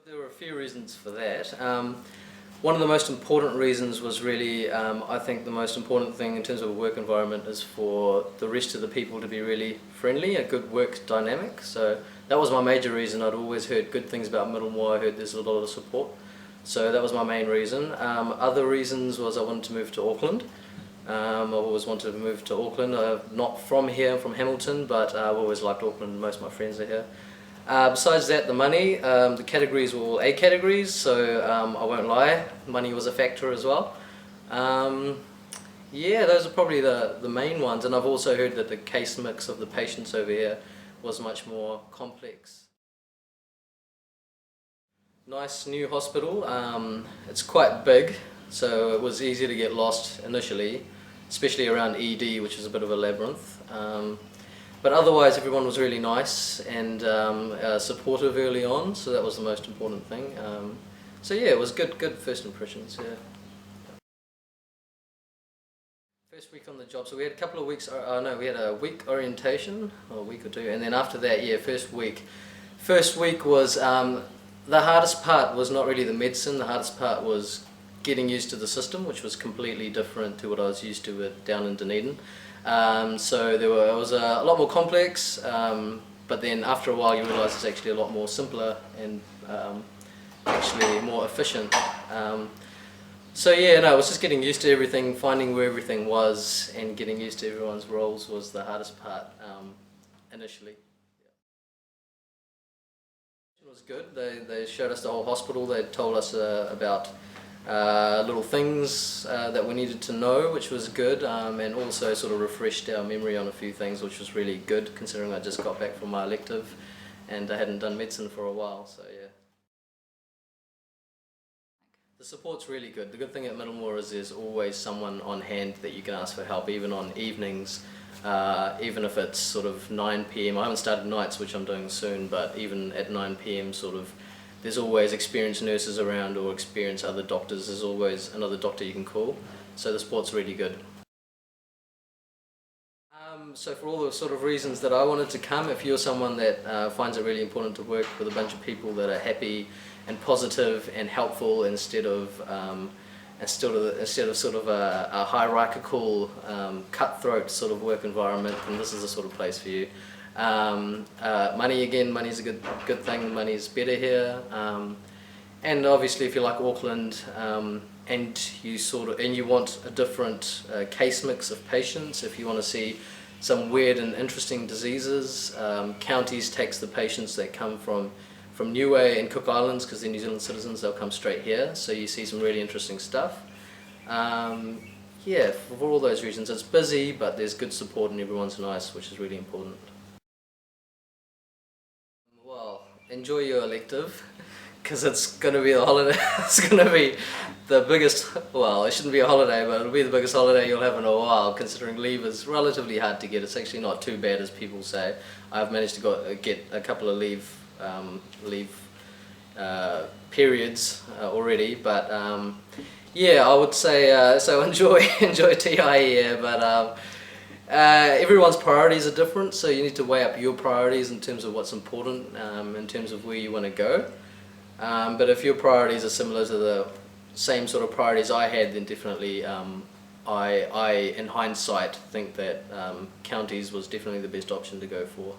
There were a few reasons for that. One of the most important reasons was really, I think the most important thing in terms of a work environment is for the rest of the people to be really friendly, a good work dynamic. So that was my major reason. I'd always heard good things about Manukau. I heard there's a lot of support. So that was my main reason. Other reasons was I wanted to move to Auckland. I've always wanted to move to Auckland. Not from here, I'm from Hamilton, but I've always liked Auckland. Most of my friends are here. Besides that, the money, the categories were all A categories, so I won't lie, money was a factor as well. Yeah, those are probably the main ones, and I've also heard that the case mix of the patients over here was much more complex. Nice new hospital. It's quite big, so it was easy to get lost initially, especially around ED, which is a bit of a labyrinth. But otherwise everyone was really nice and supportive early on, so that was the most important thing. So yeah, it was good first impressions. Yeah. First week on the job, so we had a couple of weeks, no, we had a week orientation, or a week or two, and then after that, yeah, first week. First week was, the hardest part was not really the medicine, the hardest part was getting used to the system, which was completely different to what I was used to down in Dunedin. So it was a lot more complex, but then after a while you realise it's actually a lot more simpler and actually more efficient. So yeah, no, it was just getting used to everything, finding where everything was, and getting used to everyone's roles was the hardest part initially. It was good. They showed us the whole hospital. They told us about little things that we needed to know, which was good, and also sort of refreshed our memory on a few things, which was really good considering I just got back from my elective and I hadn't done medicine for a while, so yeah. The support's really good. The good thing at Middlemore is there's always someone on hand that you can ask for help, even on evenings, even if it's sort of 9 PM. I haven't started nights, which I'm doing soon, but even at 9 PM sort of, there's always experienced nurses around or experienced other doctors. There's always another doctor you can call. So the support's really good. So for all the sort of reasons that I wanted to come, if you're someone that finds it really important to work with a bunch of people that are happy and positive and helpful instead of sort of a hierarchical, cutthroat sort of work environment, then this is the sort of place for you. Money's a good thing. Money's better here, and obviously if you like Auckland and you want a different case mix of patients, if you want to see some weird and interesting diseases, Counties takes the patients that come from Niue and Cook Islands, because they're New Zealand citizens, they'll come straight here, so you see some really interesting stuff. Yeah, for all those reasons, it's busy, but there's good support and everyone's nice, which is really important. Well, enjoy your elective, because it's going to be the holiday. It's going to be the biggest, well, it shouldn't be a holiday, but it'll be the biggest holiday you'll have in a while, considering leave is relatively hard to get. It's actually not too bad as people say. I've managed to get a couple of leave periods already, but yeah, I would say, so enjoy TI here, but everyone's priorities are different, so you need to weigh up your priorities in terms of what's important, in terms of where you want to go. But if your priorities are similar to the same sort of priorities I had, then definitely I in hindsight think that Counties was definitely the best option to go for.